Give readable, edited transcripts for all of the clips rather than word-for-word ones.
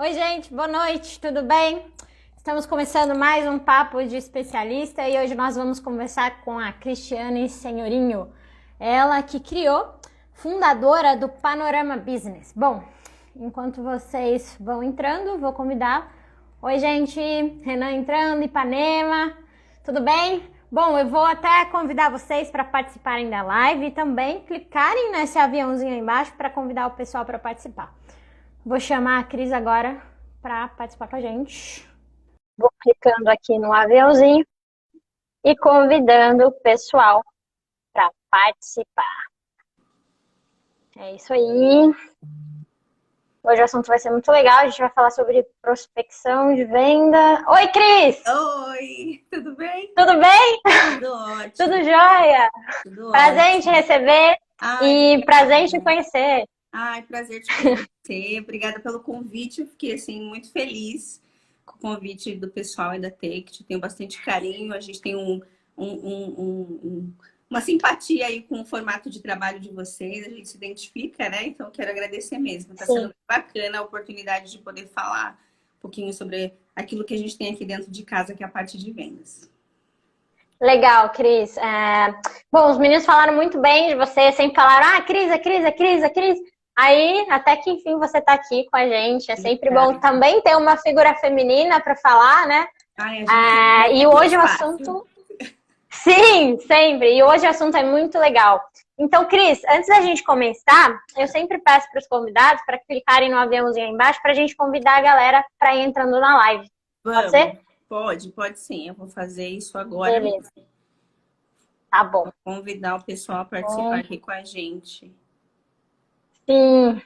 Oi, gente, boa noite, tudo bem? Estamos começando mais um Papo de Especialista e hoje nós vamos conversar com a Cristiane Senhorinho, ela que criou, fundadora do Panorama Business. Bom, enquanto vocês vão entrando, vou convidar. Oi, gente, Renan entrando, Ipanema, tudo bem? Bom, eu vou até convidar vocês para participarem da live e também clicarem nesse aviãozinho aí embaixo para convidar o pessoal para participar. Vou chamar a Cris agora para participar com a gente. Vou clicando aqui no aviãozinho e convidando o pessoal para participar. É isso aí. Hoje o assunto vai ser muito legal. A gente vai falar sobre prospecção de venda. Oi, Cris! Oi, tudo bem? Tudo bem? Tudo ótimo. Tudo jóia? Tudo Prazer em te ótimo. receber e prazer em te conhecer. Ai, prazer te conhecer. Obrigada pelo convite. Eu fiquei assim muito feliz com o convite do pessoal e da Take. Tenho bastante carinho. A gente tem uma simpatia aí com o formato de trabalho de vocês. A gente se identifica, né? Então, eu quero agradecer mesmo. Está sendo bacana a oportunidade de poder falar um pouquinho sobre aquilo que a gente tem aqui dentro de casa, que é a parte de vendas. Legal, Cris. Bom, os meninos falaram muito bem de você, sempre falaram, Cris, a Cris, a Cris, a Cris. Aí, até que enfim você está aqui com a gente. É sempre bom também ter uma figura feminina para falar, né? E hoje o assunto... Sim, sempre. E hoje o assunto é muito legal. Então, Cris, antes da gente começar, eu sempre peço para os convidados para clicarem no aviãozinho aí embaixo para a gente convidar a galera para ir entrando na live. Pode ser? Pode sim. Eu vou fazer isso agora. Beleza. Tá bom. Vou convidar o pessoal a participar aqui com a gente. Sim.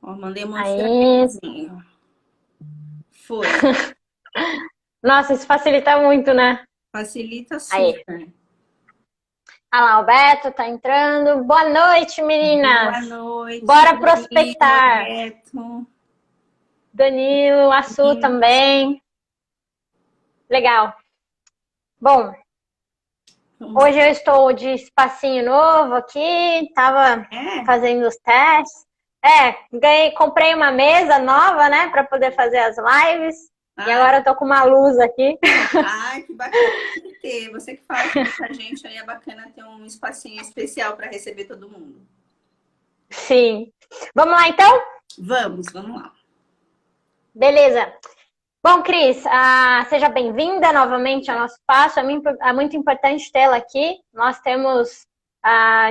Ó, mandei um mostradinho. Foi. Nossa, isso facilita muito, né? Facilita super. Olha lá, o Beto tá entrando. Boa noite, meninas. Boa noite. Bora prospectar. Beto. Danilo, a Su também. Legal. Bom, hoje eu estou de espacinho novo aqui. Tava fazendo os testes. Comprei uma mesa nova, né, para poder fazer as lives. E agora eu tô com uma luz aqui. Ai, que bacana ter. Você que fala com a gente aí, é bacana ter um espacinho especial para receber todo mundo. Sim. Vamos lá, então? Vamos lá. Beleza. Bom, Cris, seja bem-vinda novamente ao nosso espaço. É muito importante tê-la aqui. Nós temos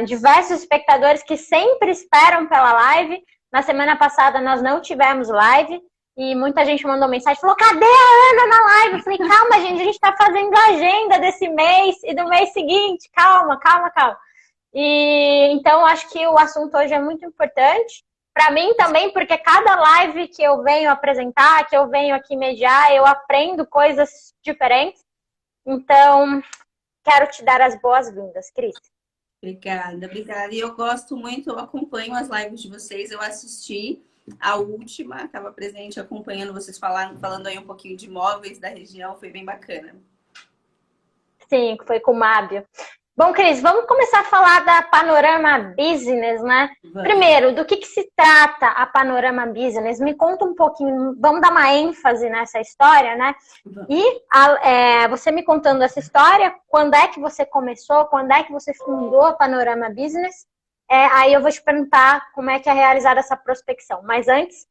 diversos espectadores que sempre esperam pela live. Na semana passada nós não tivemos live e muita gente mandou mensagem, falou, cadê a Ana na live? Eu falei, calma, gente, a gente está fazendo a agenda desse mês e do mês seguinte. Calma. E então, acho que o assunto hoje é muito importante. Para mim também, porque cada live que eu venho apresentar, que eu venho aqui mediar, eu aprendo coisas diferentes. Então, quero te dar as boas-vindas, Cris. Obrigada. E eu gosto muito, eu acompanho as lives de vocês, eu assisti a última, estava presente acompanhando vocês falando aí um pouquinho de imóveis da região, foi bem bacana. Sim, foi com o Mábio. Bom, Cris, vamos começar a falar da Panorama Business, né? Primeiro, do que se trata a Panorama Business? Me conta um pouquinho, vamos dar uma ênfase nessa história, né? E você me contando essa história, quando é que você começou, quando é que você fundou a Panorama Business? Aí eu vou te perguntar como é que é realizada essa prospecção. Mas antes,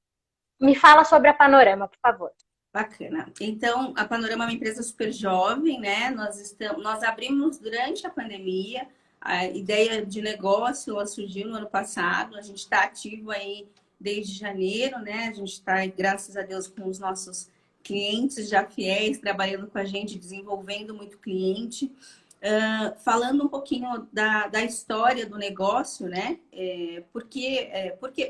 me fala sobre a Panorama, por favor. Bacana. Então, a Panorama é uma empresa super jovem, né? Nós abrimos durante a pandemia. A ideia de negócio ela surgiu no ano passado. A gente está ativo aí desde janeiro, né? A gente está, graças a Deus, com os nossos clientes já fiéis, trabalhando com a gente, desenvolvendo muito cliente. Falando um pouquinho da história do negócio, né?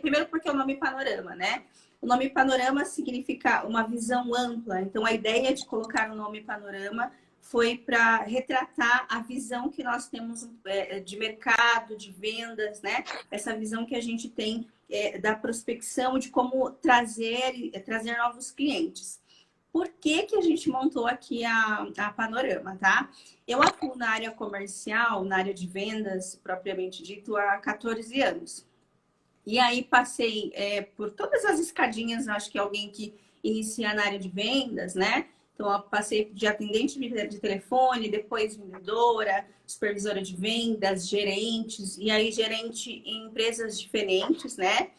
Primeiro porque é o nome Panorama, né? O nome Panorama significa uma visão ampla. Então, a ideia de colocar o nome Panorama foi para retratar a visão que nós temos de mercado, de vendas, né? Essa visão que a gente tem da prospecção, de como trazer novos clientes. Por que a gente montou aqui a Panorama, tá? Eu atuo na área comercial, na área de vendas, propriamente dito, há 14 anos. E aí passei por todas as escadinhas, acho que alguém que inicia na área de vendas, né? Então, eu passei de atendente de telefone, depois vendedora, supervisora de vendas, gerentes, e aí gerente em empresas diferentes, né?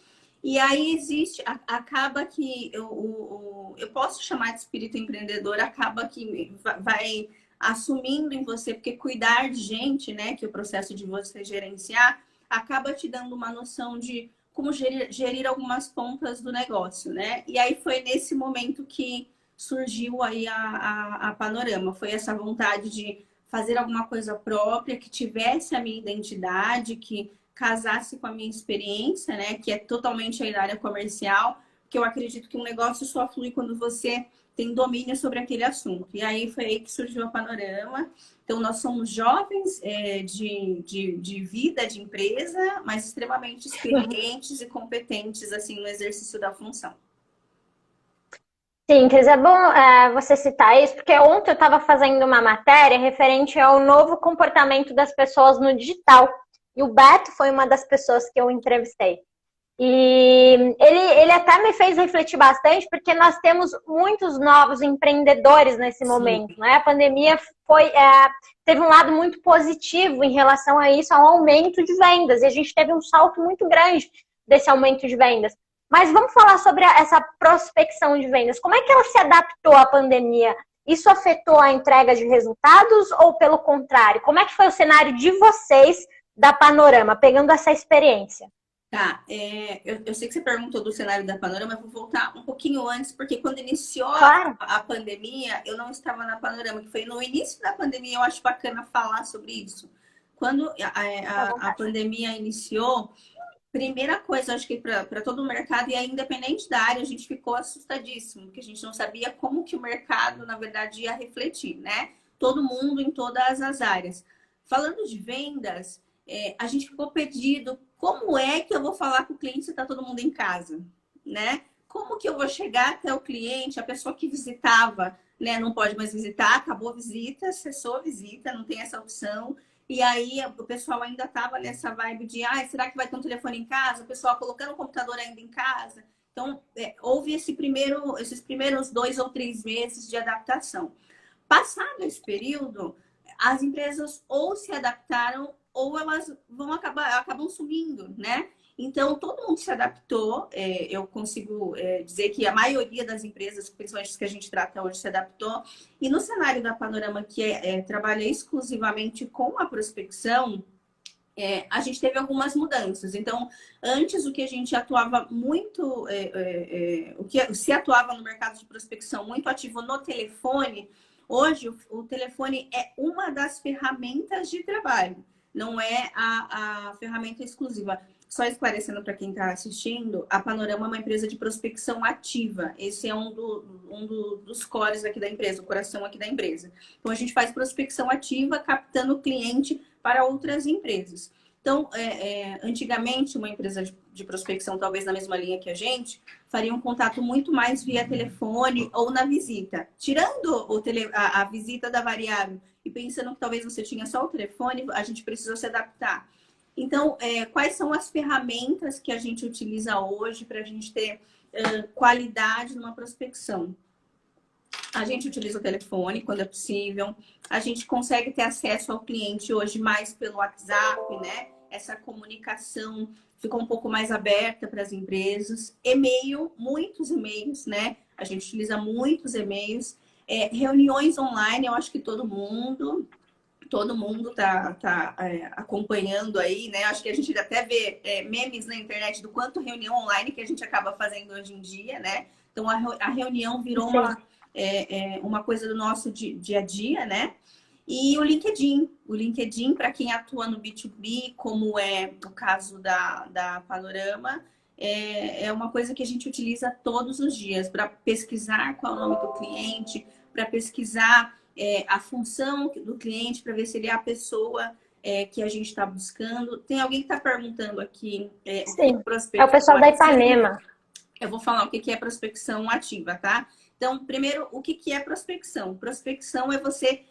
E aí existe, acaba que eu posso chamar de espírito empreendedor, acaba que vai assumindo em você, porque cuidar de gente, né, que é o processo de você gerenciar, acaba te dando uma noção de como gerir algumas pontas do negócio, né? E aí foi nesse momento que surgiu aí a Panorama, foi essa vontade de fazer alguma coisa própria, que tivesse a minha identidade, que casasse com a minha experiência, né? Que é totalmente aí da área comercial, que eu acredito que um negócio só flui quando você tem domínio sobre aquele assunto. E aí foi aí que surgiu a Panorama. Então, nós somos jovens de vida, de empresa, mas extremamente experientes e competentes assim no exercício da função. Sim, Cris, é bom você citar isso, porque ontem eu estava fazendo uma matéria referente ao novo comportamento das pessoas no digital. E o Beto foi uma das pessoas que eu entrevistei. E ele até me fez refletir bastante, porque nós temos muitos novos empreendedores nesse momento, né? A pandemia teve um lado muito positivo em relação a isso, ao aumento de vendas. E a gente teve um salto muito grande desse aumento de vendas. Mas vamos falar sobre essa prospecção de vendas. Como é que ela se adaptou à pandemia? Isso afetou a entrega de resultados ou pelo contrário? Como é que foi o cenário de vocês da Panorama, pegando essa experiência? Tá, eu sei que você perguntou do cenário da Panorama, eu vou voltar um pouquinho antes, porque quando iniciou Claro. a pandemia, eu não estava na Panorama, que foi no início da pandemia, eu acho bacana falar sobre isso. Quando a pandemia iniciou, primeira coisa, acho que para todo o mercado, e aí, independente da área, a gente ficou assustadíssimo, porque a gente não sabia como que o mercado, na verdade, ia refletir, né? Todo mundo em todas as áreas. Falando de vendas, a gente ficou perdido. Como é que eu vou falar com o cliente se está todo mundo em casa, né? Como que eu vou chegar até o cliente, a pessoa que visitava, né? Não pode mais visitar, acabou a visita, cessou a visita, não tem essa opção. E aí o pessoal ainda estava nessa vibe de, será que vai ter um telefone em casa? O pessoal colocando o computador ainda em casa. Então, houve esses primeiros 2 ou 3 meses de adaptação. Passado esse período, as empresas ou se adaptaram ou elas acabam sumindo, né? Então, todo mundo se adaptou. Eu consigo dizer que a maioria das empresas, principalmente as que a gente trata hoje, se adaptou. E no cenário da Panorama, que trabalha exclusivamente com a prospecção, a gente teve algumas mudanças. Então, antes o que a gente atuava muito, o que se atuava no mercado de prospecção muito ativo no telefone, hoje o telefone é uma das ferramentas de trabalho, não é a ferramenta exclusiva. Só esclarecendo para quem está assistindo, a Panorama é uma empresa de prospecção ativa. Esse é um dos cores aqui da empresa, o coração aqui da empresa. Então, a gente faz prospecção ativa, captando cliente para outras empresas. Então, antigamente, uma empresa de prospecção, talvez na mesma linha que a gente, faria um contato muito mais via telefone ou na visita. Tirando a visita da variável e pensando que talvez você tinha só o telefone, a gente precisou se adaptar. Então, quais são as ferramentas que a gente utiliza hoje para a gente ter qualidade numa prospecção? A gente utiliza o telefone quando é possível. A gente consegue ter acesso ao cliente hoje mais pelo WhatsApp, né? Essa comunicação ficou um pouco mais aberta para as empresas. E-mail, muitos e-mails, né? A gente utiliza muitos e-mails. Reuniões online, eu acho que todo mundo tá acompanhando aí, né? Acho que a gente até vê memes na internet do quanto reunião online que a gente acaba fazendo hoje em dia, né? Então, a reunião virou uma coisa do nosso dia a dia, né? E o LinkedIn, para quem atua no B2B, como é o caso da Panorama, é uma coisa que a gente utiliza todos os dias para pesquisar qual é o nome do cliente, para pesquisar a função do cliente, para ver se ele é a pessoa que a gente está buscando. Tem alguém que está perguntando aqui. Sim, é o pessoal da Ipanema. Eu vou falar o que é prospecção ativa, tá? Então, primeiro, o que é prospecção? Prospecção é você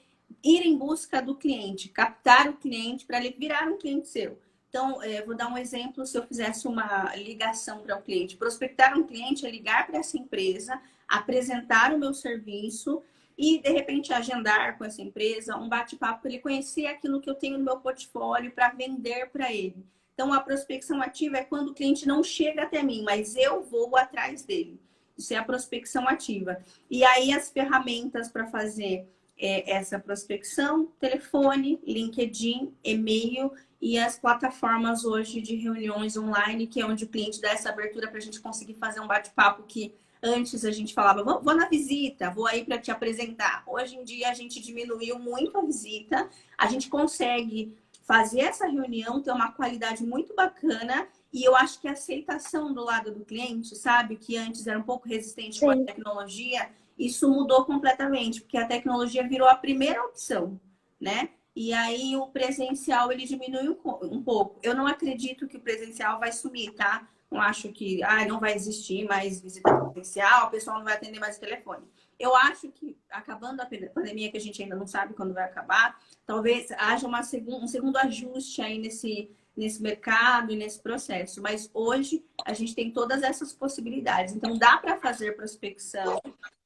ir em busca do cliente, captar o cliente para ele virar um cliente seu. Então, vou dar um exemplo, se eu fizesse uma ligação para um cliente. Prospectar um cliente é ligar para essa empresa, apresentar o meu serviço e, de repente, agendar com essa empresa um bate-papo para ele conhecer aquilo que eu tenho no meu portfólio para vender para ele. Então, a prospecção ativa é quando o cliente não chega até mim, mas eu vou atrás dele. Isso é a prospecção ativa. E aí, as ferramentas para fazer essa prospecção: telefone, LinkedIn, e-mail e as plataformas hoje de reuniões online, que é onde o cliente dá essa abertura para a gente conseguir fazer um bate-papo que antes a gente falava, vou na visita, vou aí para te apresentar. Hoje em dia a gente diminuiu muito a visita, a gente consegue fazer essa reunião, ter uma qualidade muito bacana, e eu acho que a aceitação do lado do cliente, sabe, que antes era um pouco resistente com a tecnologia, isso mudou completamente, porque a tecnologia virou a primeira opção, né? E aí o presencial, ele diminui um pouco. Eu não acredito que o presencial vai sumir, tá? Não acho que não vai existir mais visita presencial, o pessoal não vai atender mais o telefone. Eu acho que, acabando a pandemia, que a gente ainda não sabe quando vai acabar, talvez haja um segundo ajuste aí nesse mercado e nesse processo. Mas hoje a gente tem todas essas possibilidades. Então, dá para fazer prospecção,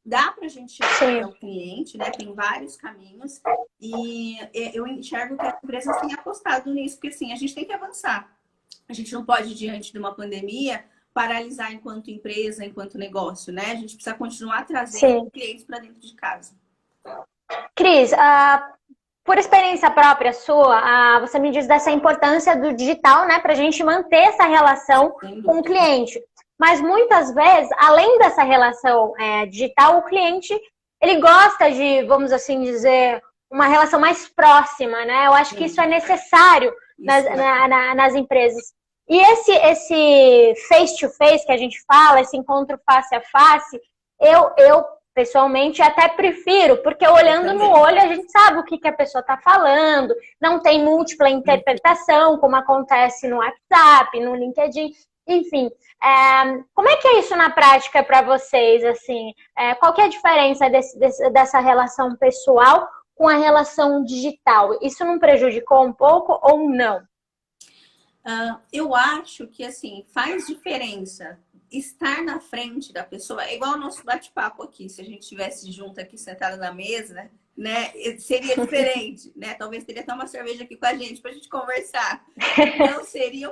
dá para a gente chegar ao cliente, né? Tem vários caminhos. E eu enxergo que as empresas têm apostado nisso, porque assim, a gente tem que avançar. A gente não pode, diante de uma pandemia, paralisar enquanto empresa, enquanto negócio, né? A gente precisa continuar trazendo clientes para dentro de casa. Cris, por experiência própria sua, você me diz dessa importância do digital, né? Para a gente manter essa relação com o cliente. Mas muitas vezes, além dessa relação digital, o cliente, ele gosta de, vamos assim dizer, uma relação mais próxima, né? Eu acho que isso é necessário nas empresas. E esse face-to-face que a gente fala, esse encontro face a face, eu pessoalmente até prefiro, porque olhando no olho a gente sabe o que a pessoa está falando, não tem múltipla interpretação, como acontece no WhatsApp, no LinkedIn, enfim. Como é que é isso na prática para vocês? Assim, qual que é a diferença dessa relação pessoal com a relação digital? Isso não prejudicou um pouco ou não? Eu acho que, assim, faz diferença estar na frente da pessoa. É igual o nosso bate-papo aqui. Se a gente estivesse junto aqui, sentada na mesa, né, seria diferente, né? Talvez teria até uma cerveja aqui com a gente para a gente conversar. Então, seria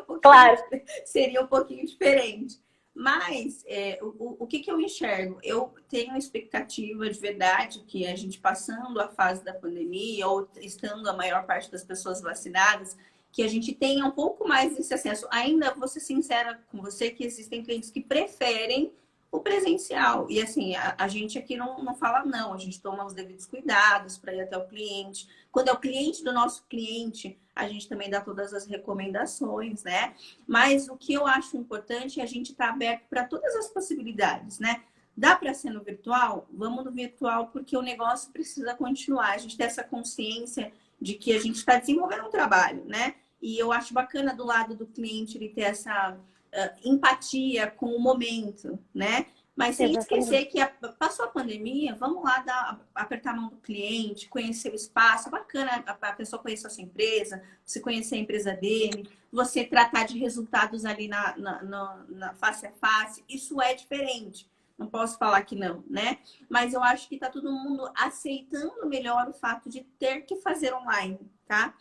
um pouquinho diferente. Mas, o que eu enxergo? Eu tenho expectativa de verdade que a gente, passando a fase da pandemia, ou estando a maior parte das pessoas vacinadas, que a gente tenha um pouco mais desse acesso. Ainda vou ser sincera com você que existem clientes que preferem o presencial. E assim, a gente aqui não fala não, a gente toma os devidos cuidados para ir até o cliente. Quando é o cliente do nosso cliente, a gente também dá todas as recomendações, né? Mas o que eu acho importante é a gente estar aberto para todas as possibilidades, né? Dá para ser no virtual? Vamos no virtual, porque o negócio precisa continuar. A gente tem essa consciência de que a gente está desenvolvendo um trabalho, né? E eu acho bacana do lado do cliente ele ter essa empatia com o momento, né? Mas sem esquecer que passou a pandemia, vamos lá apertar a mão do cliente, conhecer o espaço. Bacana a pessoa conhecer a sua empresa, você conhecer a empresa dele, você tratar de resultados ali na face a face. Isso é diferente. Não posso falar que não, né? Mas eu acho que está todo mundo aceitando melhor o fato de ter que fazer online, tá?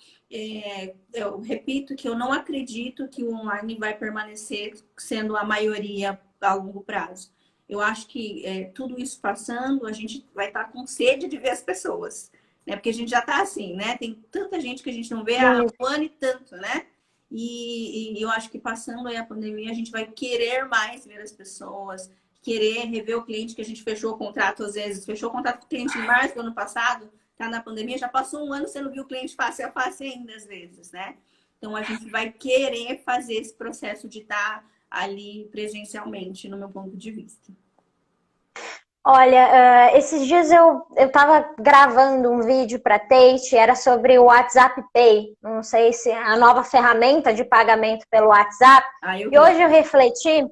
Eu repito que eu não acredito que o online vai permanecer sendo a maioria a longo prazo. Eu acho que tudo isso passando, a gente vai estar com sede de ver as pessoas, né? Porque a gente já está assim, né? Tem tanta gente que a gente não vê há um ano e tanto, né? E eu acho que passando aí a pandemia, a gente vai querer mais ver as pessoas, querer rever o cliente que a gente fechou o contrato, às vezes, fechou o contrato com o cliente em março do ano passado, tá na pandemia, já passou um ano, você não viu o cliente face a face ainda, às vezes, né? Então, a gente vai querer fazer esse processo de estar ali presencialmente, no meu ponto de vista. Olha, esses dias eu estava gravando um vídeo para Tate, era sobre o WhatsApp Pay, não sei se é a nova ferramenta de pagamento pelo WhatsApp, e hoje eu refleti.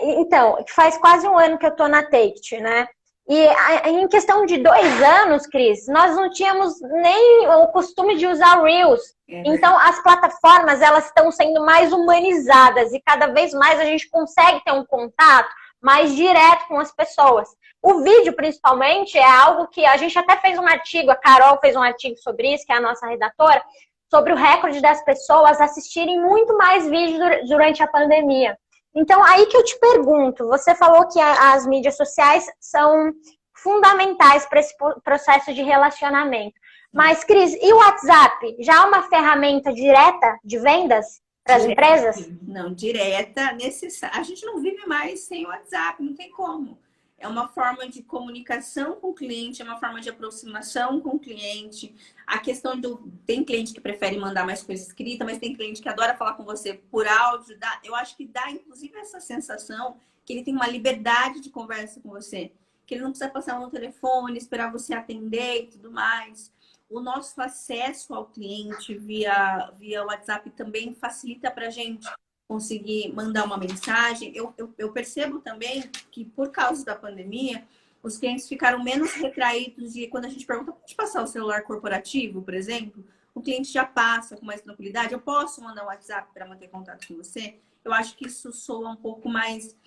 Então, faz quase um ano que eu tô na Tate, né? Em questão de 2 anos, Cris, nós não tínhamos nem o costume de usar Reels. Então, as plataformas, elas estão sendo mais humanizadas e cada vez mais a gente consegue ter um contato mais direto com as pessoas. O vídeo, principalmente, é algo que a gente até fez um artigo, a Carol fez um artigo sobre isso, que é a nossa redatora, sobre o recorde das pessoas assistirem muito mais vídeos durante a pandemia. Então, aí que eu te pergunto, você falou que as mídias sociais são fundamentais para esse processo de relacionamento. Mas, Cris, e o WhatsApp? Já é uma ferramenta direta de vendas para as empresas? Não, direta, necessária. A gente não vive mais sem o WhatsApp, não tem como. É uma forma de comunicação com o cliente, é uma forma de aproximação com o cliente. A questão do... Tem cliente que prefere mandar mais coisa escrita, mas tem cliente que adora falar com você por áudio. Eu acho que dá, inclusive, essa sensação que ele tem uma liberdade de conversa com você. Que ele não precisa passar no telefone, esperar você atender e tudo mais. O nosso acesso ao cliente via WhatsApp também facilita para a gente conseguir mandar uma mensagem. Eu percebo também que, por causa da pandemia, os clientes ficaram menos retraídos e quando a gente pergunta, pode passar o celular corporativo, por exemplo, o cliente já passa com mais tranquilidade. Eu posso mandar um WhatsApp para manter contato com você? Eu acho que isso soa um pouco mais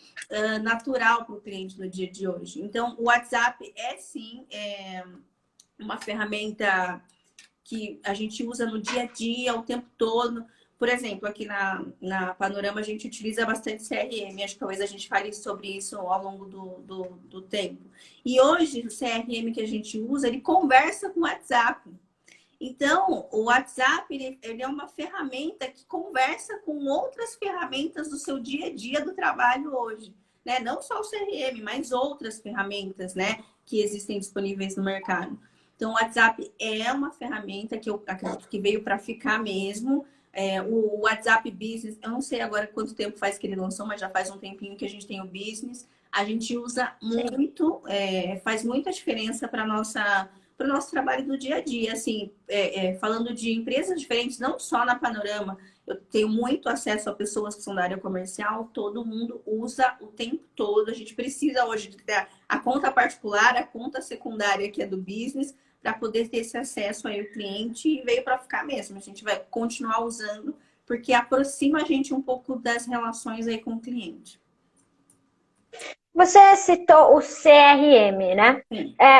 natural para o cliente no dia de hoje. Então, o WhatsApp é, sim, uma ferramenta que a gente usa no dia a dia, o tempo todo. Por exemplo, aqui na Panorama a gente utiliza bastante CRM. Acho que talvez a gente fale sobre isso ao longo do tempo. E hoje, o CRM que a gente usa, ele conversa com o WhatsApp. Então, o WhatsApp, ele é uma ferramenta que conversa com outras ferramentas do seu dia a dia do trabalho hoje. Né? Não só o CRM, mas outras ferramentas, né, que existem disponíveis no mercado. Então, o WhatsApp é uma ferramenta que eu acredito que veio para ficar mesmo. O WhatsApp Business, eu não sei agora quanto tempo faz que ele lançou, mas já faz um tempinho que a gente tem o Business. A gente usa muito, faz muita diferença para o nosso trabalho do dia a dia. Assim, falando de empresas diferentes, não só na Panorama, eu tenho muito acesso a pessoas que são da área comercial, todo mundo usa o tempo todo. A gente precisa hoje de ter a conta particular, a conta secundária que é do business, para poder ter esse acesso aí ao cliente e veio para ficar mesmo. A gente vai continuar usando, porque aproxima a gente um pouco das relações aí com o cliente. Você citou o CRM, né?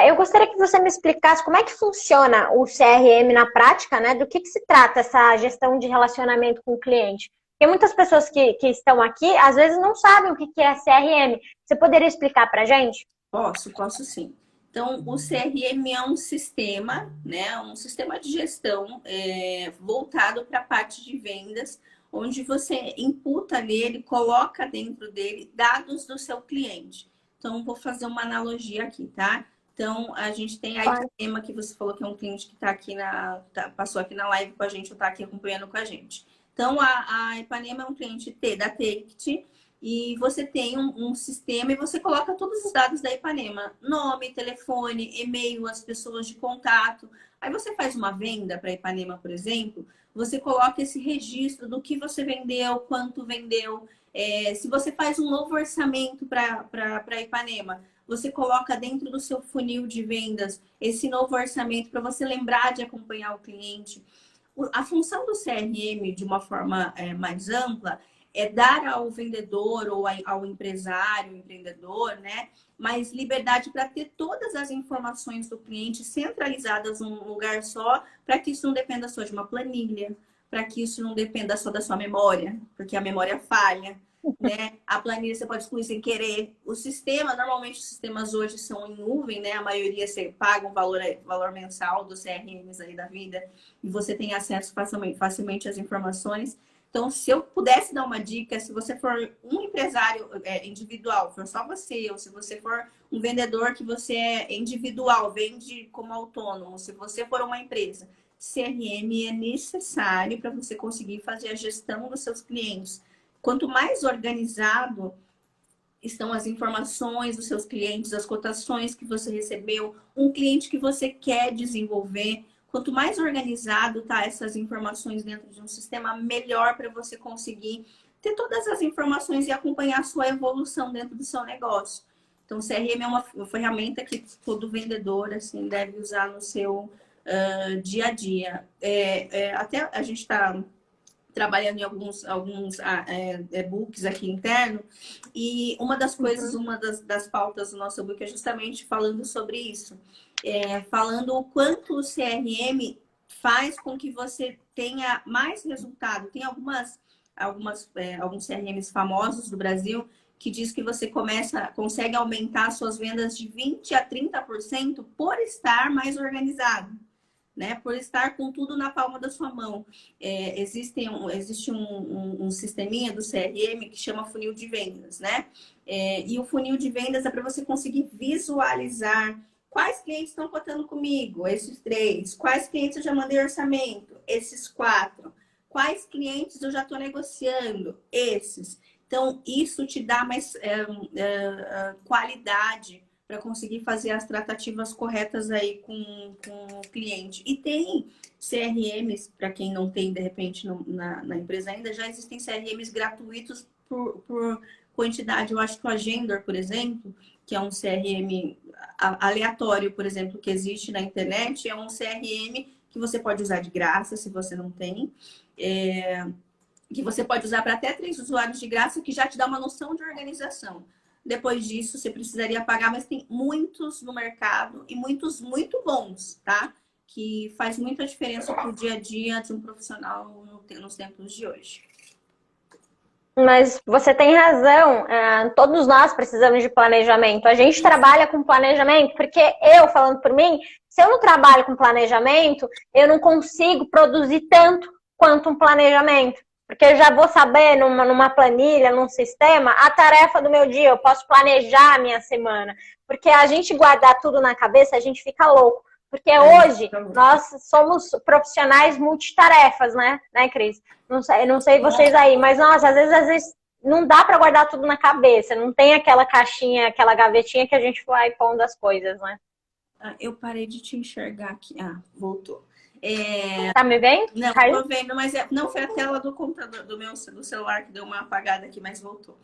Eu gostaria que você me explicasse como é que funciona o CRM na prática, né? Do que se trata essa gestão de relacionamento com o cliente? Porque muitas pessoas que estão aqui, às vezes, não sabem o que é CRM. Você poderia explicar para a gente? Posso sim. Então, o CRM é um sistema, né? Um sistema de gestão voltado para a parte de vendas, onde você imputa nele, coloca dentro dele dados do seu cliente. Então, vou fazer uma analogia aqui, tá? Então, a gente tem a Ipanema, que você falou que é um cliente que está aqui passou aqui na live com a gente, ou está aqui acompanhando com a gente. Então, a Ipanema é um cliente da Take, e você tem um sistema e você coloca todos os dados da Ipanema. Nome, telefone, e-mail, as pessoas de contato. Aí você faz uma venda para a Ipanema, por exemplo, você coloca esse registro do que você vendeu, quanto vendeu. Se você faz um novo orçamento para a Ipanema, você coloca dentro do seu funil de vendas esse novo orçamento para você lembrar de acompanhar o cliente. A função do CRM, de uma forma mais ampla, é dar ao vendedor ou ao empresário, empreendedor, né, mais liberdade para ter todas as informações do cliente centralizadas num lugar só, para que isso não dependa só de uma planilha, para que isso não dependa só da sua memória, porque a memória falha, né? A planilha você pode excluir sem querer. O sistema, normalmente os sistemas hoje são em nuvem, né? A maioria você paga um valor mensal dos CRMs aí da vida e você tem acesso facilmente às informações. Então, se eu pudesse dar uma dica, se você for um empresário individual, for só você, ou se você for um vendedor que você é individual, vende como autônomo, se você for uma empresa, CRM é necessário para você conseguir fazer a gestão dos seus clientes. Quanto mais organizado estão as informações dos seus clientes, as cotações que você recebeu, um cliente que você quer desenvolver, quanto mais organizado tá essas informações dentro de um sistema, melhor para você conseguir ter todas as informações e acompanhar a sua evolução dentro do seu negócio. Então, o CRM é uma ferramenta que todo vendedor assim, deve usar no seu dia a dia. Até a gente está trabalhando em alguns e-books aqui interno, e uma das coisas, uma das pautas do nosso e-book é justamente falando sobre isso. Falando o quanto o CRM faz com que você tenha mais resultado. Tem alguns CRMs famosos do Brasil que diz que você consegue aumentar suas vendas de 20 a 30% por estar mais organizado, né? Por estar com tudo na palma da sua mão. Existe um sisteminha do CRM que chama funil de vendas, né? E o funil de vendas é para você conseguir visualizar quais clientes estão cotando comigo, esses 3. Quais clientes eu já mandei orçamento, esses 4. Quais clientes eu já estou negociando, esses. Então, isso te dá mais qualidade para conseguir fazer as tratativas corretas aí com o cliente. E tem CRMs, para quem não tem, de repente, na empresa ainda, já existem CRMs gratuitos por quantidade. Eu acho que o Agendor, por exemplo, que é um CRM aleatório, por exemplo, que existe na internet, é um CRM que você pode usar de graça, se você não tem. Que você pode usar para até 3 usuários de graça, que já te dá uma noção de organização. Depois disso, você precisaria pagar, mas tem muitos no mercado e muitos muito bons, tá? Que faz muita diferença para o dia a dia de um profissional nos tempos de hoje. Mas você tem razão, todos nós precisamos de planejamento. A gente trabalha com planejamento, porque eu, falando por mim, se eu não trabalho com planejamento, eu não consigo produzir tanto quanto um planejamento. Porque eu já vou saber numa planilha, num sistema, a tarefa do meu dia, eu posso planejar a minha semana. Porque a gente guardar tudo na cabeça, a gente fica louco. Porque hoje nós somos profissionais multitarefas, né, Cris? Não sei vocês aí, mas nossa, às vezes não dá para guardar tudo na cabeça. Não tem aquela caixinha, aquela gavetinha que a gente vai pondo as coisas, né? Eu parei de te enxergar aqui. Voltou. Tá me vendo? Não, tô vendo, mas não foi a tela do computador, do celular que deu uma apagada aqui, mas voltou.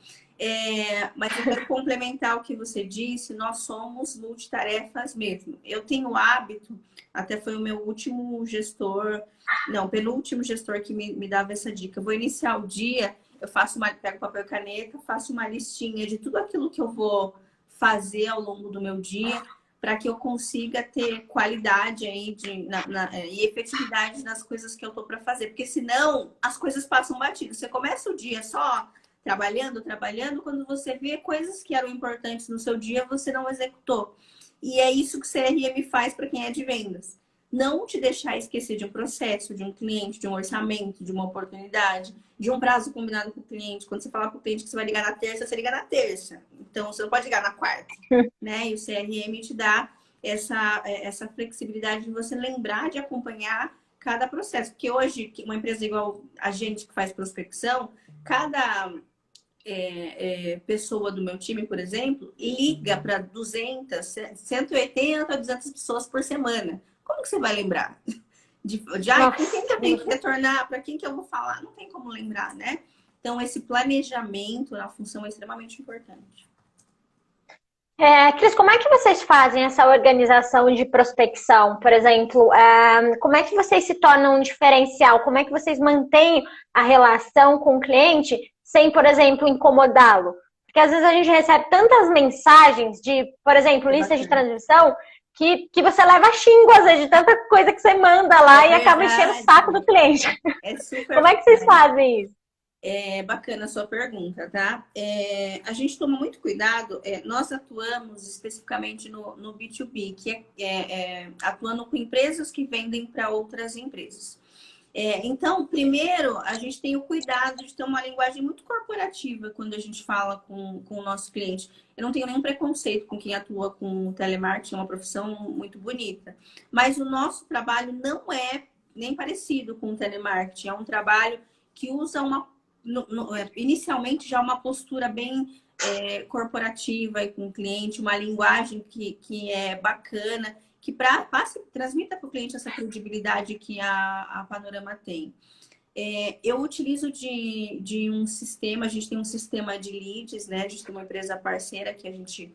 Mas eu quero complementar o que você disse, nós somos multitarefas mesmo. Eu tenho o hábito, até foi o meu último gestor, penúltimo gestor que me dava essa dica. Eu vou iniciar o dia, pego papel e caneta, faço uma listinha de tudo aquilo que eu vou fazer ao longo do meu dia, para que eu consiga ter qualidade aí e efetividade nas coisas que eu tô para fazer. Porque senão as coisas passam batido. Você começa o dia só trabalhando, quando você vê coisas que eram importantes no seu dia, você não executou. E é isso que o CRM faz para quem é de vendas. Não te deixar esquecer de um processo, de um cliente, de um orçamento, de uma oportunidade, de um prazo combinado com o cliente. Quando você fala com o cliente que você vai ligar na terça, você liga na terça. Então, você não pode ligar na quarta, né? E o CRM te dá essa flexibilidade de você lembrar de acompanhar cada processo. Porque hoje, uma empresa igual a gente que faz prospecção, cada pessoa do meu time, por exemplo, liga para 200, 180 a 200 pessoas por semana. Como que você vai lembrar? Com quem que eu tenho que retornar? Para quem que eu vou falar? Não tem como lembrar, né? Então, esse planejamento na função é extremamente importante. Cris, como é que vocês fazem essa organização de prospecção? Por exemplo, como é que vocês se tornam um diferencial? Como é que vocês mantêm a relação com o cliente sem, por exemplo, incomodá-lo? Porque às vezes a gente recebe tantas mensagens de, por exemplo, lista de transmissão, que você leva xingo, às vezes, de tanta coisa que você manda lá e acaba enchendo o saco do cliente. Como é que vocês fazem isso? Bacana a sua pergunta, tá? A gente toma muito cuidado, nós atuamos especificamente no B2B, que atuando com empresas que vendem para outras empresas. Então, primeiro, a gente tem o cuidado de ter uma linguagem muito corporativa quando a gente fala com o nosso cliente. Eu não tenho nenhum preconceito com quem atua com telemarketing, é uma profissão muito bonita. Mas o nosso trabalho não é nem parecido com o telemarketing, é um trabalho que usa inicialmente já uma postura bem corporativa e com o cliente, uma linguagem que é bacana, que transmita para o cliente essa credibilidade que a Panorama tem. Eu utilizo de um sistema, a gente tem um sistema de leads, né? A gente tem uma empresa parceira que a gente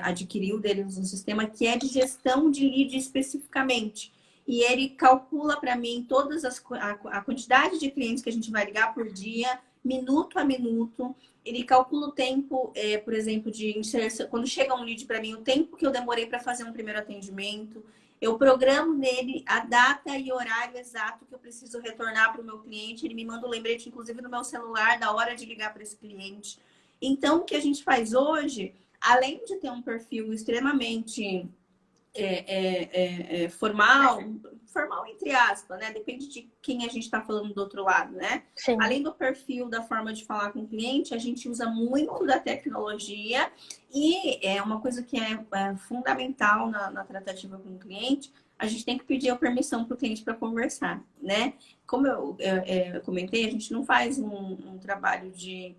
adquiriu deles um sistema que é de gestão de lead especificamente. E ele calcula para mim todas a quantidade de clientes que a gente vai ligar por dia, minuto a minuto. Ele calcula o tempo, por exemplo, de inserção. Quando chega um lead para mim, o tempo que eu demorei para fazer um primeiro atendimento. Eu programo nele a data e horário exato que eu preciso retornar para o meu cliente. Ele me manda um lembrete, inclusive, no meu celular, da hora de ligar para esse cliente. Então, o que a gente faz hoje, além de ter um perfil extremamente formal entre aspas, né? Depende de quem a gente está falando do outro lado, né? Sim. Além do perfil, da forma de falar com o cliente, a gente usa muito da tecnologia e é uma coisa que é fundamental na tratativa com o cliente. A gente tem que pedir a permissão para o cliente para conversar, né? Como eu comentei, a gente não faz um trabalho de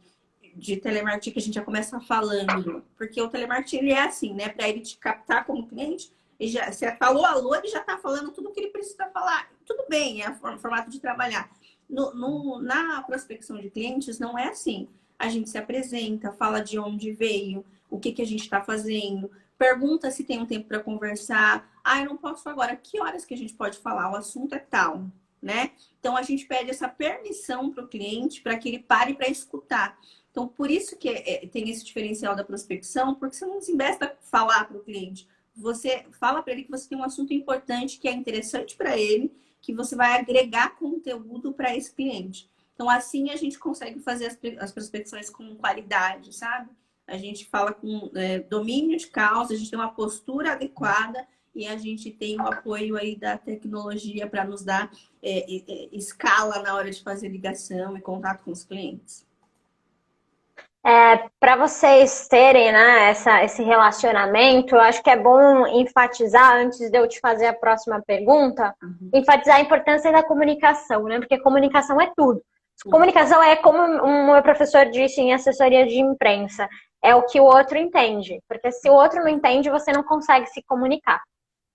telemarketing que a gente já começa falando, porque o telemarketing ele é assim, né? Para ele te captar como cliente, você falou alô, ele já está falando tudo o que ele precisa falar. Tudo bem, é o formato de trabalhar. Na prospecção de clientes, não é assim. A gente se apresenta, fala de onde veio, o que a gente está fazendo, pergunta se tem um tempo para conversar. Ah, eu não posso agora. Que horas que a gente pode falar? O assunto é tal, né? Então, a gente pede essa permissão para o cliente para que ele pare para escutar. Então, por isso que tem esse diferencial da prospecção, porque você não se investa a falar para o cliente. Você fala para ele que você tem um assunto importante, que é interessante para ele, que você vai agregar conteúdo para esse cliente. Então, assim a gente consegue fazer as prospecções com qualidade, sabe? A gente fala com domínio de causa, a gente tem uma postura adequada e a gente tem o apoio aí da tecnologia para nos dar escala na hora de fazer ligação e contato com os clientes. Para vocês terem, né, esse relacionamento, eu acho que é bom enfatizar, antes de eu te fazer a próxima pergunta, enfatizar a importância da comunicação, né? Porque comunicação é tudo. Comunicação é, como o meu professor disse em assessoria de imprensa, é o que o outro entende. Porque se o outro não entende, você não consegue se comunicar.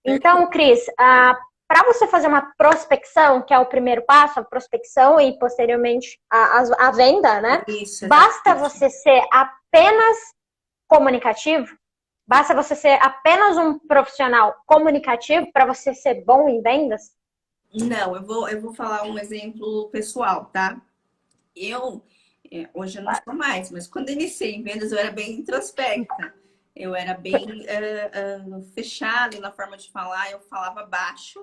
Então, Cris, para você fazer uma prospecção, que é o primeiro passo, a prospecção e posteriormente a venda, né? Isso, basta você ser apenas comunicativo? Basta você ser apenas um profissional comunicativo para você ser bom em vendas? Não, eu vou falar um exemplo pessoal, tá? Hoje eu não sou mais, mas quando iniciei em vendas eu era bem introspecta. Eu era bem fechada na forma de falar, eu falava baixo.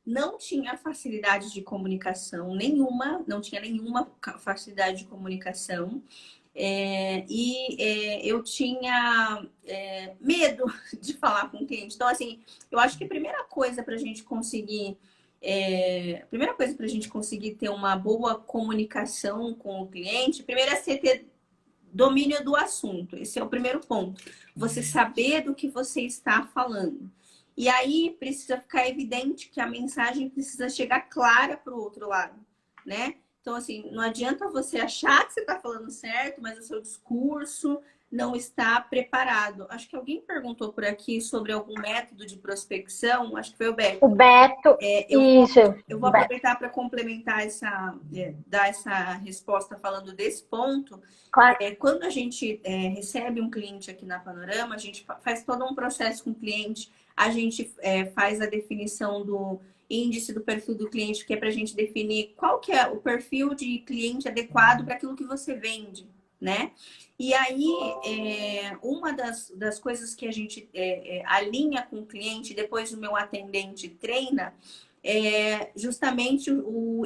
Não tinha facilidade de comunicação nenhuma, não tinha nenhuma facilidade de comunicação. Eu tinha medo de falar com o cliente. Então, assim, eu acho que a primeira coisa para a gente conseguir ter uma boa comunicação com o cliente, primeiro é você ter domínio do assunto. Esse é o primeiro ponto. Você saber do que você está falando. E aí precisa ficar evidente que a mensagem precisa chegar clara para o outro lado, né? Então, assim, não adianta você achar que você está falando certo, mas o seu discurso não está preparado. Acho que alguém perguntou por aqui sobre algum método de prospecção. Acho que foi o Beto. O Beto, isso. Eu vou aproveitar para complementar dar essa resposta falando desse ponto. Claro. Quando a gente recebe um cliente aqui na Panorama, a gente faz todo um processo com o cliente. A gente faz a definição do índice do perfil do cliente, que é para a gente definir qual que é o perfil de cliente adequado para aquilo que você vende, né? E aí, uma das coisas que a gente alinha com o cliente, depois o meu atendente treina, é justamente o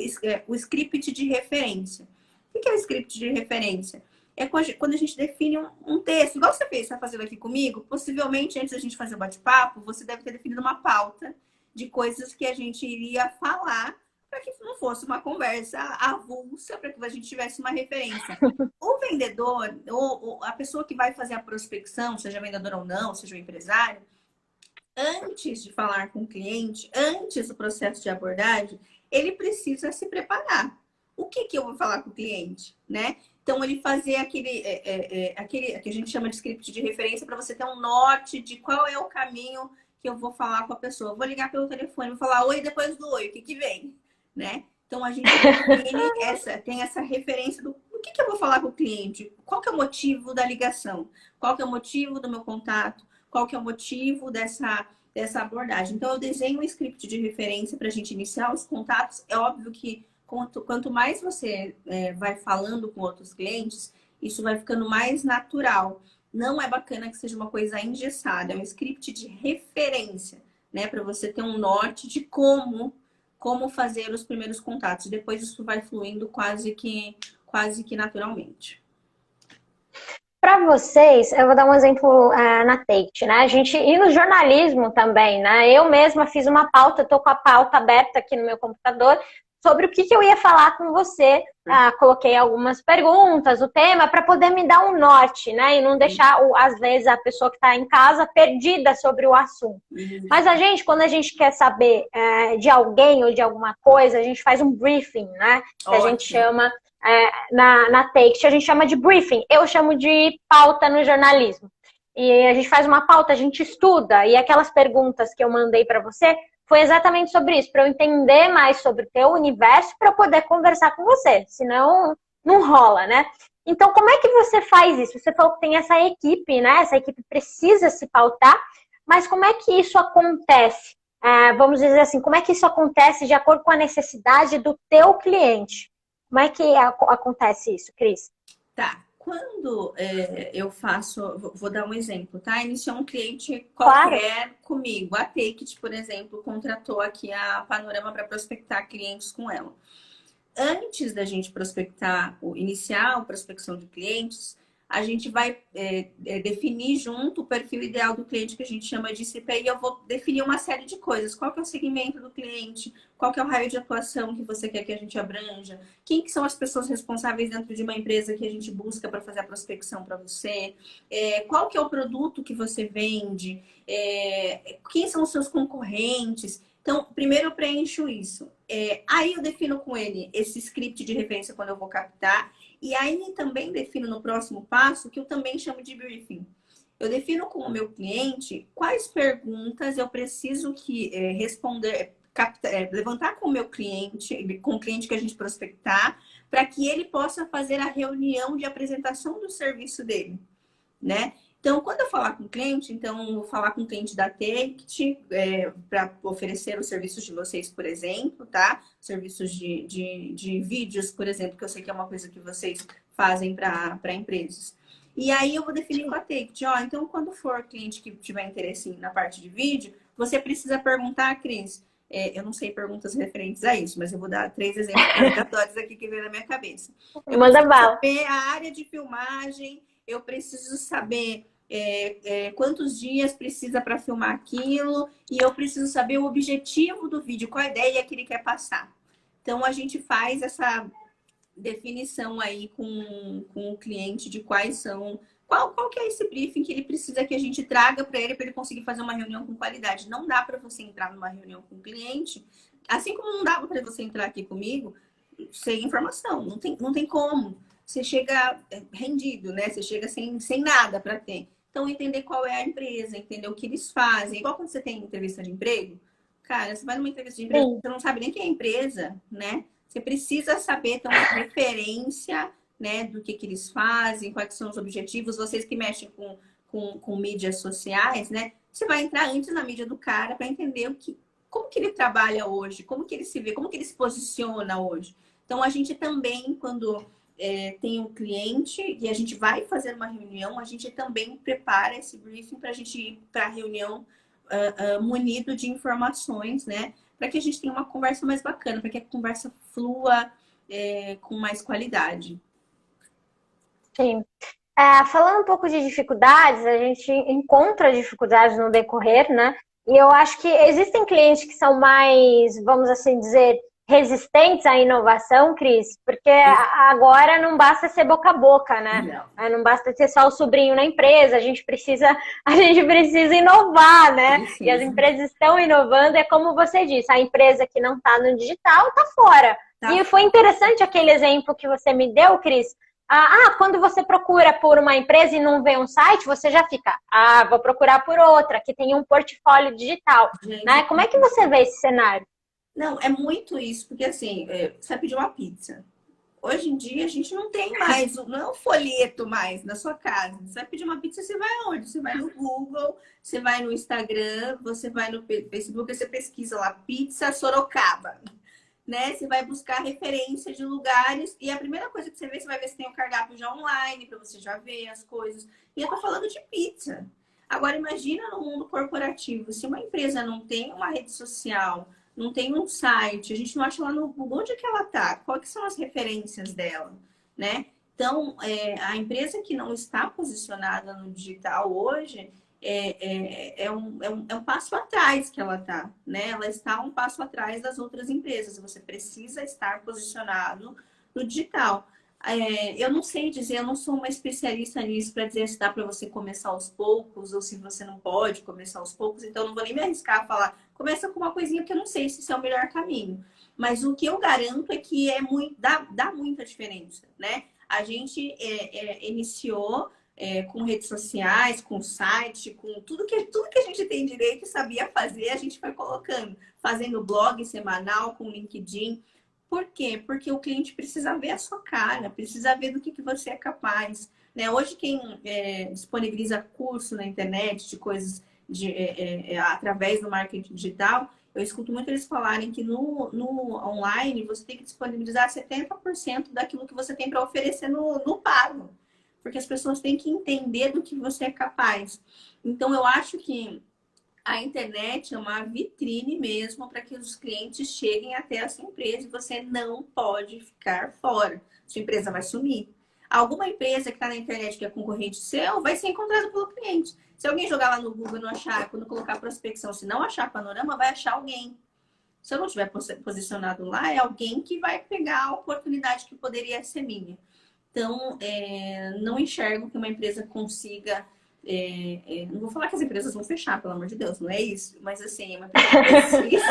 script de referência. O que é o script de referência? É quando a gente define um texto, igual você está fazendo aqui comigo, possivelmente antes da gente fazer o bate-papo, você deve ter definido uma pauta de coisas que a gente iria falar para que não fosse uma conversa avulsa, para que a gente tivesse uma referência. O vendedor, ou a pessoa que vai fazer a prospecção, seja vendedor ou não, seja o empresário, antes de falar com o cliente, antes do processo de abordagem, ele precisa se preparar. O que eu vou falar com o cliente, né? Então, ele fazer aquele que a gente chama de script de referência para você ter um norte de qual é o caminho que eu vou falar com a pessoa. Eu vou ligar pelo telefone, vou falar oi, depois do oi, o que vem, né? Então, a gente tem essa referência do que que eu vou falar com o cliente? Qual que é o motivo da ligação? Qual que é o motivo do meu contato? Qual que é o motivo dessa abordagem? Então, eu desenho um script de referência para a gente iniciar os contatos. É óbvio que quanto mais você vai falando com outros clientes, isso vai ficando mais natural. Não é bacana que seja uma coisa engessada, é um script de referência, né? Para você ter um norte de como fazer os primeiros contatos. Depois isso vai fluindo quase que naturalmente. Para vocês, eu vou dar um exemplo na Take, né? A gente, e no jornalismo também, né? Eu mesma fiz uma pauta, estou com a pauta aberta aqui no meu computador, sobre o que eu ia falar com você. Coloquei algumas perguntas, o tema, para poder me dar um norte, né? E não deixar, às vezes, a pessoa que está em casa perdida sobre o assunto. Mas a gente, quando a gente quer saber de alguém ou de alguma coisa, a gente faz um briefing, né? Que a gente chama... na Take, a gente chama de briefing. Eu chamo de pauta no jornalismo. E a gente faz uma pauta, a gente estuda. E aquelas perguntas que eu mandei para você foi exatamente sobre isso, para eu entender mais sobre o teu universo, para eu poder conversar com você. Senão, não rola, né? Então, como é que você faz isso? Você falou que tem essa equipe, né? Essa equipe precisa se pautar, mas como é que isso acontece? Vamos dizer assim, como é que isso acontece de acordo com a necessidade do teu cliente? Como é que acontece isso, Cris? Tá. Quando eu faço... Vou dar um exemplo, tá? Iniciou um cliente qualquer comigo. A Take, por exemplo, contratou aqui a Panorama para prospectar clientes com ela. Antes da gente iniciar a prospecção de clientes, a gente vai definir junto o perfil ideal do cliente, que a gente chama de CPI, e eu vou definir uma série de coisas. Qual que é o segmento do cliente? Qual que é o raio de atuação que você quer que a gente abranja? Quem que são as pessoas responsáveis dentro de uma empresa que a gente busca para fazer a prospecção para você? Qual que é o produto que você vende? Quem são os seus concorrentes? Então, primeiro eu preencho isso. Aí eu defino com ele esse script de referência quando eu vou captar. E aí também defino no próximo passo, que eu também chamo de briefing. Eu defino com o meu cliente quais perguntas eu preciso responder, levantar com o meu cliente, com o cliente que a gente prospectar, para que ele possa fazer a reunião de apresentação do serviço dele, né? Então, quando eu falar com o cliente, eu vou falar com o cliente da Take para oferecer os serviços de vocês, por exemplo, tá? Serviços de vídeos, por exemplo, que eu sei que é uma coisa que vocês fazem para empresas. E aí eu vou definir com a Take, então quando for cliente que tiver interesse na parte de vídeo, você precisa perguntar, Cris, eu não sei perguntas referentes a isso, mas eu vou dar 3 exemplos aleatórios aqui que veio na minha cabeça. Eu preciso saber a área de filmagem, eu preciso saber quantos dias precisa para filmar aquilo, e eu preciso saber o objetivo do vídeo, qual a ideia que ele quer passar. Então, a gente faz essa definição aí com o cliente de quais são... Qual que é esse briefing que ele precisa que a gente traga para ele conseguir fazer uma reunião com qualidade. Não dá para você entrar numa reunião com o cliente, assim como não dá para você entrar aqui comigo sem informação. Não tem como. Você chega rendido, né? Você chega sem nada para ter. Então, entender qual é a empresa, entender o que eles fazem. Igual quando você tem entrevista de emprego, cara, você vai numa entrevista de emprego, você não sabe nem quem é a empresa, né? Você precisa saber, ter uma referência, né, do que eles fazem, quais são os objetivos. Vocês que mexem com mídias sociais, né? Você vai entrar antes na mídia do cara para entender como que ele trabalha hoje, como que ele se vê, como que ele se posiciona hoje. Então, a gente também, quando tem um cliente e a gente vai fazer uma reunião, a gente também prepara esse briefing para a gente ir para a reunião munido de informações, né? Para que a gente tenha uma conversa mais bacana, para que a conversa flua com mais qualidade. Sim. Falando um pouco de dificuldades, a gente encontra dificuldades no decorrer, né? E eu acho que existem clientes que são mais, vamos assim dizer, resistentes à inovação, Cris, porque agora não basta ser boca a boca, né? Não basta ter só o sobrinho na empresa, a gente precisa inovar, né? Precisa. E as empresas estão inovando, é como você disse, a empresa que não está no digital está fora. E foi interessante aquele exemplo que você me deu, Cris. Quando você procura por uma empresa e não vê um site, você já fica, vou procurar por outra, que tem um portfólio digital, né? Como é que você vê esse cenário? Não, é muito isso, porque assim, você vai pedir uma pizza. Hoje em dia a gente não tem mais, não é um folheto mais na sua casa. Você vai pedir uma pizza, você vai aonde? Você vai no Google, você vai no Instagram, você vai no Facebook, você pesquisa lá, pizza Sorocaba, né? Você vai buscar referência de lugares e a primeira coisa que você vai ver se tem o cardápio já online, para você já ver as coisas. E eu tô falando de pizza. Agora imagina no mundo corporativo, se uma empresa não tem uma rede social, não tem um site, a gente não acha lá no Google onde é que ela tá, quais são as referências dela, né? Então, a empresa que não está posicionada no digital hoje é um passo atrás que ela está, né? Ela está um passo atrás das outras empresas. Você precisa estar posicionado no digital. Eu não sei dizer, eu não sou uma especialista nisso para dizer se dá para você começar aos poucos ou se você não pode começar aos poucos. Então, eu não vou nem me arriscar a falar, começa com uma coisinha que eu não sei se isso é o melhor caminho. Mas o que eu garanto é que dá muita diferença, né? A gente iniciou com redes sociais, com site, com tudo que a gente tem direito e sabia fazer, a gente foi colocando, fazendo blog semanal com LinkedIn. Por quê? Porque o cliente precisa ver a sua cara, precisa ver do que você é capaz. Né? Hoje, quem disponibiliza curso na internet de coisas através do marketing digital, eu escuto muito eles falarem que no online você tem que disponibilizar 70% daquilo que você tem para oferecer no pago. Porque as pessoas têm que entender do que você é capaz. Então, eu acho que a internet é uma vitrine mesmo para que os clientes cheguem até a sua empresa e você não pode ficar fora. Sua empresa vai sumir. Alguma empresa que está na internet que é concorrente seu vai ser encontrada pelo cliente. Se alguém jogar lá no Google e não achar, quando colocar prospecção, se não achar panorama, vai achar alguém. Se eu não estiver posicionado lá, é alguém que vai pegar a oportunidade que poderia ser minha. Então, não enxergo que uma empresa consiga... não vou falar que as empresas vão fechar, pelo amor de Deus, não é isso. Mas, assim, uma empresa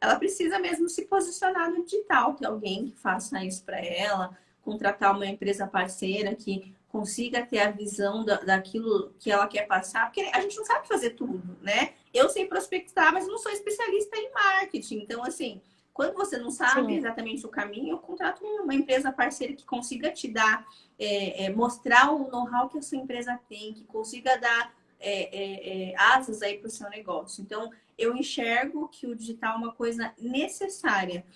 ela precisa mesmo se posicionar no digital, ter alguém que faça isso para ela, contratar uma empresa parceira que consiga ter a visão daquilo que ela quer passar. Porque a gente não sabe fazer tudo, né? Eu sei prospectar, mas não sou especialista em marketing. Então, assim... Quando você não sabe exatamente o caminho, eu contrato uma empresa parceira que consiga te dar, mostrar o know-how que a sua empresa tem, que consiga dar asas aí para o seu negócio. Então, eu enxergo que o digital é uma coisa necessária.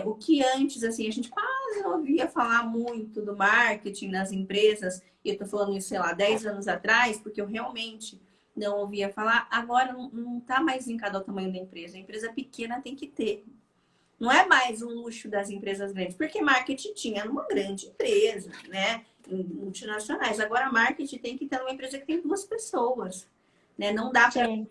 O que antes, assim, a gente quase não ouvia falar muito do marketing nas empresas, e eu estou falando isso, sei lá, 10 anos atrás, porque eu realmente não ouvia falar, agora não está mais linkado ao tamanho da empresa. A empresa pequena tem que ter. Não é mais um luxo das empresas grandes, porque marketing tinha numa grande empresa, né? Multinacionais. Agora, marketing tem que ter numa empresa que tem 2 pessoas, né? Não dá para não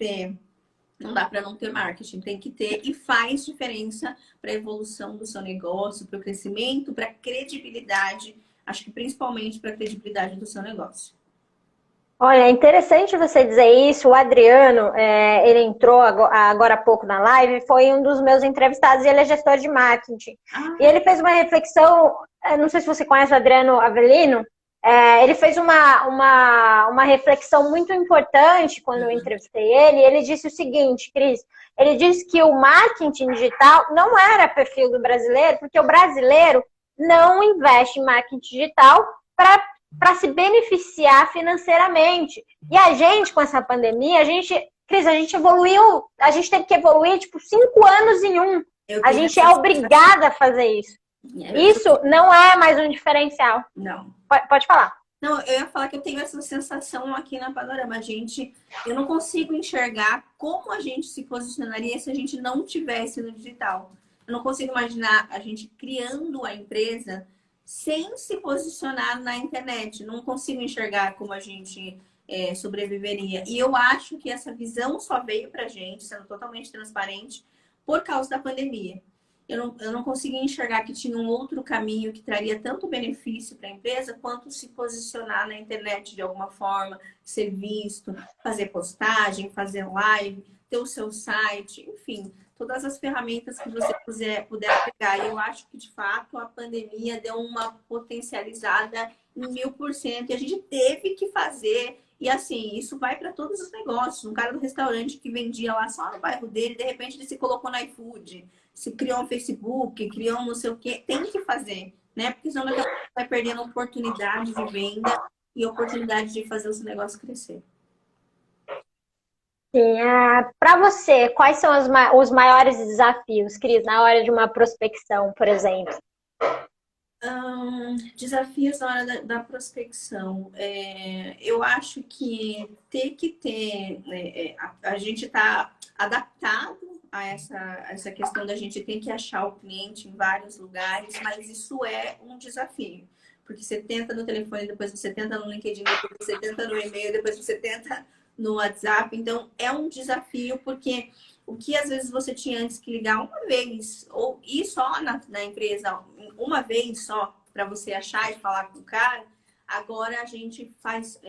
ter marketing, tem que ter e faz diferença para a evolução do seu negócio, para o crescimento, para a credibilidade, acho que principalmente para a credibilidade do seu negócio. Olha, é interessante você dizer isso. O Adriano, ele entrou agora há pouco na live, foi um dos meus entrevistados e ele é gestor de marketing. E ele fez uma reflexão, não sei se você conhece o Adriano Avelino, ele fez uma reflexão muito importante quando eu entrevistei ele. Ele disse o seguinte, Cris, ele disse que o marketing digital não era perfil do brasileiro, porque o brasileiro não investe em marketing digital para se beneficiar financeiramente. E a gente, com essa pandemia, Cris, a gente evoluiu, a gente teve que evoluir, tipo, 5 anos em um. A gente é obrigada a fazer isso. Isso não é mais um diferencial. Não. Pode falar. Não, eu ia falar que eu tenho essa sensação aqui na Panorama. Eu não consigo enxergar como a gente se posicionaria se a gente não tivesse no digital. Eu não consigo imaginar a gente criando a empresa sem se posicionar na internet. Não consigo enxergar como a gente sobreviveria. E eu acho que essa visão só veio pra gente, sendo totalmente transparente, por causa da pandemia. Eu não consegui enxergar que tinha um outro caminho que traria tanto benefício para a empresa quanto se posicionar na internet de alguma forma, ser visto, fazer postagem, fazer live, ter o seu site, enfim, todas as ferramentas que você puder pegar. E eu acho que, de fato, a pandemia deu uma potencializada em 1000% e a gente teve que fazer. E assim, isso vai para todos os negócios. Um cara do restaurante que vendia lá só no bairro dele, de repente ele se colocou no iFood, se criou um Facebook, criou um não sei o quê. Tem que fazer. né? Porque senão daqui a pouco você vai perdendo oportunidade de venda e oportunidade de fazer o seu negócio crescer. Sim, para você, quais são os maiores desafios, Cris, na hora de uma prospecção, por exemplo? Desafios na hora da prospecção. Eu acho que a gente está adaptado a essa questão da gente ter que achar o cliente em vários lugares, mas isso é um desafio. Porque você tenta no telefone, depois você tenta no LinkedIn, depois você tenta no e-mail, depois você tenta no WhatsApp. Então, é um desafio porque o que às vezes você tinha antes que ligar uma vez, ou ir só na empresa uma vez só, para você achar e falar com o cara, agora a gente faz,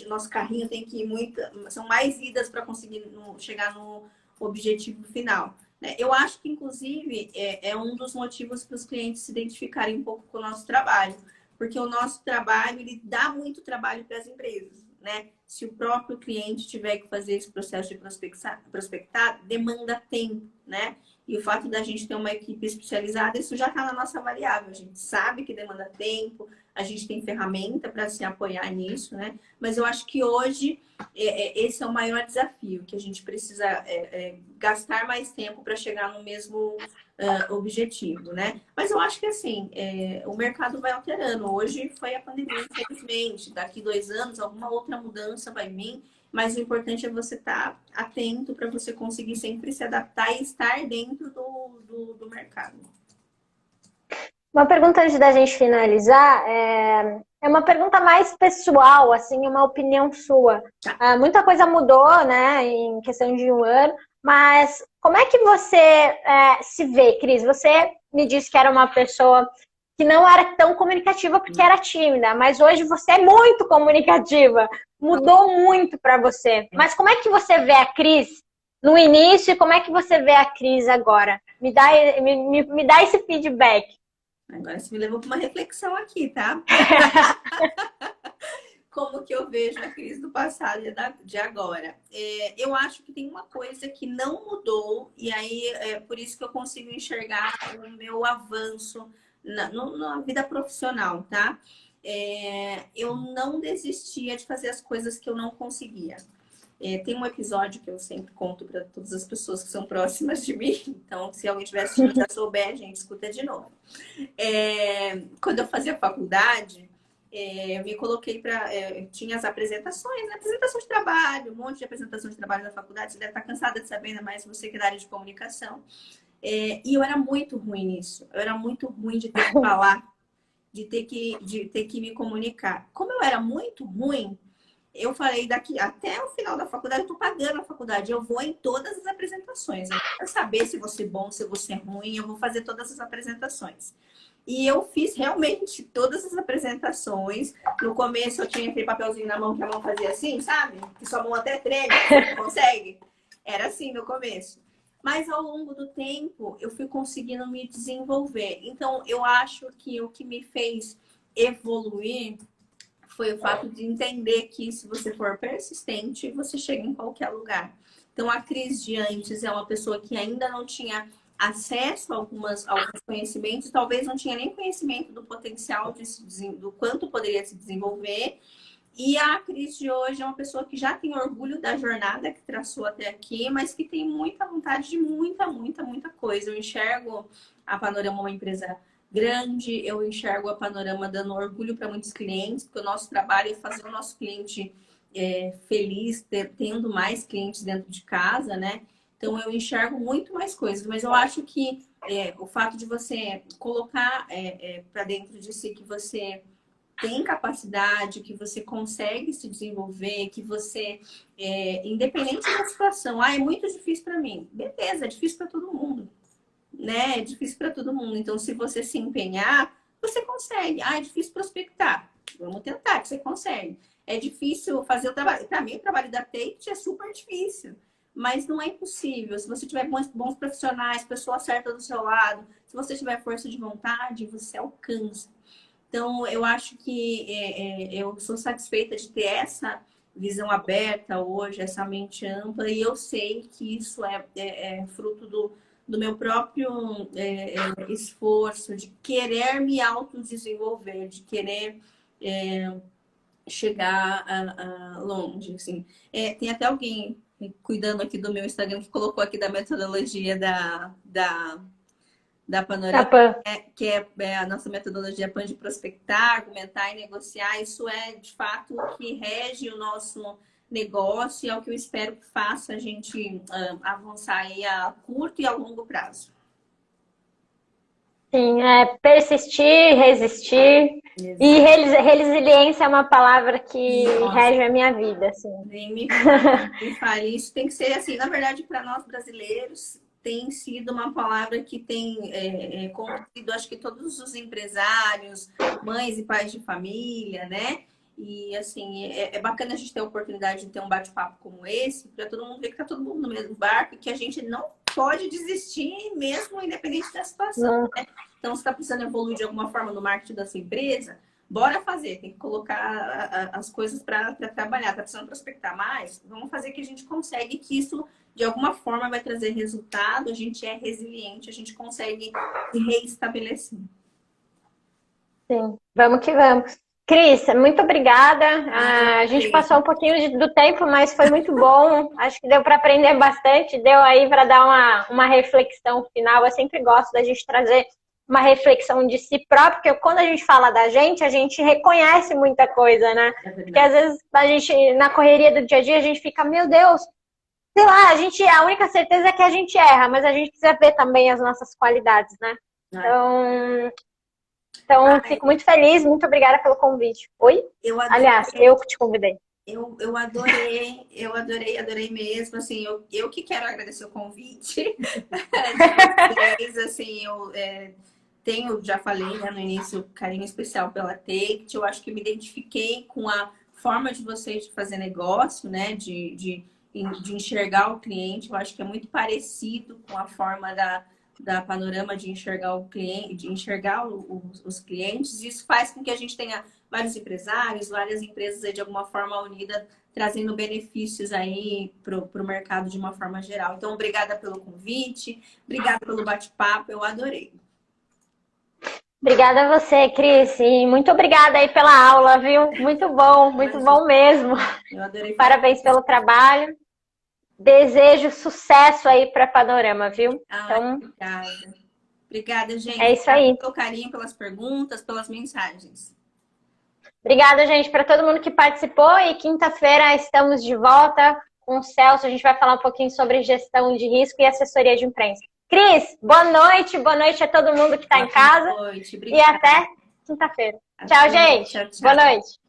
nosso carrinho tem que ir são mais idas para conseguir chegar no objetivo final. Né? Eu acho que, inclusive, é um dos motivos para os clientes se identificarem um pouco com o nosso trabalho, porque o nosso trabalho, ele dá muito trabalho para as empresas, né? Se o próprio cliente tiver que fazer esse processo de prospectar, demanda tempo, né? E o fato da gente ter uma equipe especializada, isso já está na nossa variável. A gente sabe que demanda tempo, a gente tem ferramenta para se apoiar nisso, né? Mas eu acho que hoje esse é o maior desafio, que a gente precisa gastar mais tempo para chegar no mesmo objetivo, né? Mas eu acho que assim, o mercado vai alterando. Hoje foi a pandemia, infelizmente. Daqui 2 anos, alguma outra mudança vai vir. Mas o importante é você estar atento para você conseguir sempre se adaptar e estar dentro do mercado. Uma pergunta antes da gente finalizar, é uma pergunta mais pessoal, assim, uma opinião sua. Muita coisa mudou, né, em questão de 1 ano, mas como é que você se vê, Cris? Você me disse que era uma pessoa que não era tão comunicativa porque era tímida, mas hoje você é muito comunicativa, mudou muito para você. Mas como é que você vê a Cris no início e como é que você vê a Cris agora? Me dá esse feedback. Agora você me levou para uma reflexão aqui, tá? Como que eu vejo a crise do passado e de agora. Eu acho que tem uma coisa que não mudou, e aí é por isso que eu consigo enxergar o meu avanço na vida profissional, tá? Eu não desistia de fazer as coisas que eu não conseguia. Tem um episódio que eu sempre conto para todas as pessoas que são próximas de mim, então se alguém estiver assistindo já souber, gente, escuta de novo. Quando eu fazia faculdade, eu me coloquei para. Tinha as apresentações, né? Apresentação de trabalho, um monte de apresentação de trabalho na faculdade. Você deve estar cansada de saber, ainda mais você que é da área de comunicação. E eu era muito ruim nisso. Eu era muito ruim de ter que falar, de ter que me comunicar. Como eu era muito ruim, eu falei daqui até o final da faculdade, eu tô pagando a faculdade, eu vou em todas as apresentações. Eu quero saber se você é bom, se você é ruim, eu vou fazer todas as apresentações. E eu fiz realmente todas as apresentações. No começo eu tinha aquele papelzinho na mão que a mão fazia assim, sabe? Que sua mão até treme, você não consegue. Era assim no começo. Mas ao longo do tempo eu fui conseguindo me desenvolver. Então eu acho que o que me fez evoluir foi o fato de entender que se você for persistente, você chega em qualquer lugar. Então a Cris de antes é uma pessoa que ainda não tinha acesso a alguns conhecimentos, talvez não tinha nem conhecimento do potencial do quanto poderia se desenvolver. E a Cris de hoje é uma pessoa que já tem orgulho da jornada que traçou até aqui, mas que tem muita vontade de muita coisa. Eu enxergo a Panorama uma empresa grande, eu enxergo a Panorama dando orgulho para muitos clientes, porque o nosso trabalho é fazer o nosso cliente feliz, tendo mais clientes dentro de casa, né? Então eu enxergo muito mais coisas, mas eu acho que o fato de você colocar para dentro de si que você tem capacidade, que você consegue se desenvolver, que você, independente da situação, é muito difícil para mim. Beleza, é difícil para todo mundo, né? É difícil para todo mundo. Então, se você se empenhar, você consegue. É difícil prospectar. Vamos tentar, que você consegue. É difícil fazer o trabalho. Para mim, o trabalho da Tate é super difícil. Mas não é impossível. Se você tiver bons profissionais, pessoa certa do seu lado, se você tiver força de vontade, você alcança. Então, eu acho que eu sou satisfeita de ter essa visão aberta hoje, essa mente ampla, e eu sei que isso é fruto do meu próprio esforço, de querer me autodesenvolver, de querer chegar longe, assim. Tem até alguém cuidando aqui do meu Instagram que colocou aqui da metodologia da Tá, Panorama, Pan. que é a nossa metodologia PAN de prospectar, argumentar e negociar. Isso é, de fato, o que rege o nosso negócio e é o que eu espero que faça a gente avançar aí a curto e a longo prazo. Sim, persistir, resistir. E resiliência é uma palavra que rege a minha vida, assim. Nem me fale. Isso tem que ser assim, na verdade, para nós brasileiros, tem sido uma palavra que tem conduzido, acho que todos os empresários, mães e pais de família, né? E assim, é bacana a gente ter a oportunidade de ter um bate-papo como esse, para todo mundo ver que tá todo mundo no mesmo barco e que a gente não pode desistir mesmo independente da situação, né? Então, se está precisando evoluir de alguma forma no marketing da sua empresa, bora fazer, tem que colocar as coisas para trabalhar. Tá precisando prospectar mais? Vamos fazer que a gente consegue, que isso de alguma forma vai trazer resultado, a gente é resiliente, a gente consegue se reestabelecer. Sim, vamos que vamos. Cris, muito obrigada. A gente passou um pouquinho do tempo, mas foi muito bom. Acho que deu para aprender bastante, deu aí para dar uma reflexão final. Eu sempre gosto da gente trazer uma reflexão de si próprio, porque quando a gente fala da gente, a gente reconhece muita coisa, né? Porque às vezes a gente, na correria do dia a dia, a gente fica, meu Deus, sei lá, a única certeza é que a gente erra, mas a gente precisa ver também as nossas qualidades, né? Então fico muito feliz, muito obrigada pelo convite. Oi? Aliás, eu que te convidei. Eu adorei mesmo, assim, eu que quero agradecer o convite de vocês, assim, já falei, né, no início, carinho especial pela Take, eu acho que me identifiquei com a forma de vocês de fazer negócio, né, de enxergar o cliente, eu acho que é muito parecido com a forma da Panorama de enxergar o cliente, de enxergar os clientes. Isso faz com que a gente tenha vários empresários, várias empresas aí, de alguma forma unida, trazendo benefícios aí para o mercado de uma forma geral. Então, obrigada pelo convite, obrigada pelo bate-papo, eu adorei. Obrigada a você, Cris, e muito obrigada aí pela aula, viu? Muito bom mesmo. Eu adorei. Parabéns pelo trabalho. Desejo sucesso aí para Panorama, viu? Então, obrigada. Obrigada, gente. É isso aí. Pelo carinho, pelas perguntas, pelas mensagens. Obrigada, gente, para todo mundo que participou. E quinta-feira estamos de volta com o Celso. A gente vai falar um pouquinho sobre gestão de risco e assessoria de imprensa. Cris, boa noite a todo mundo que está em casa. Boa noite. E até quinta-feira. Tchau, gente. Tchau. Boa noite.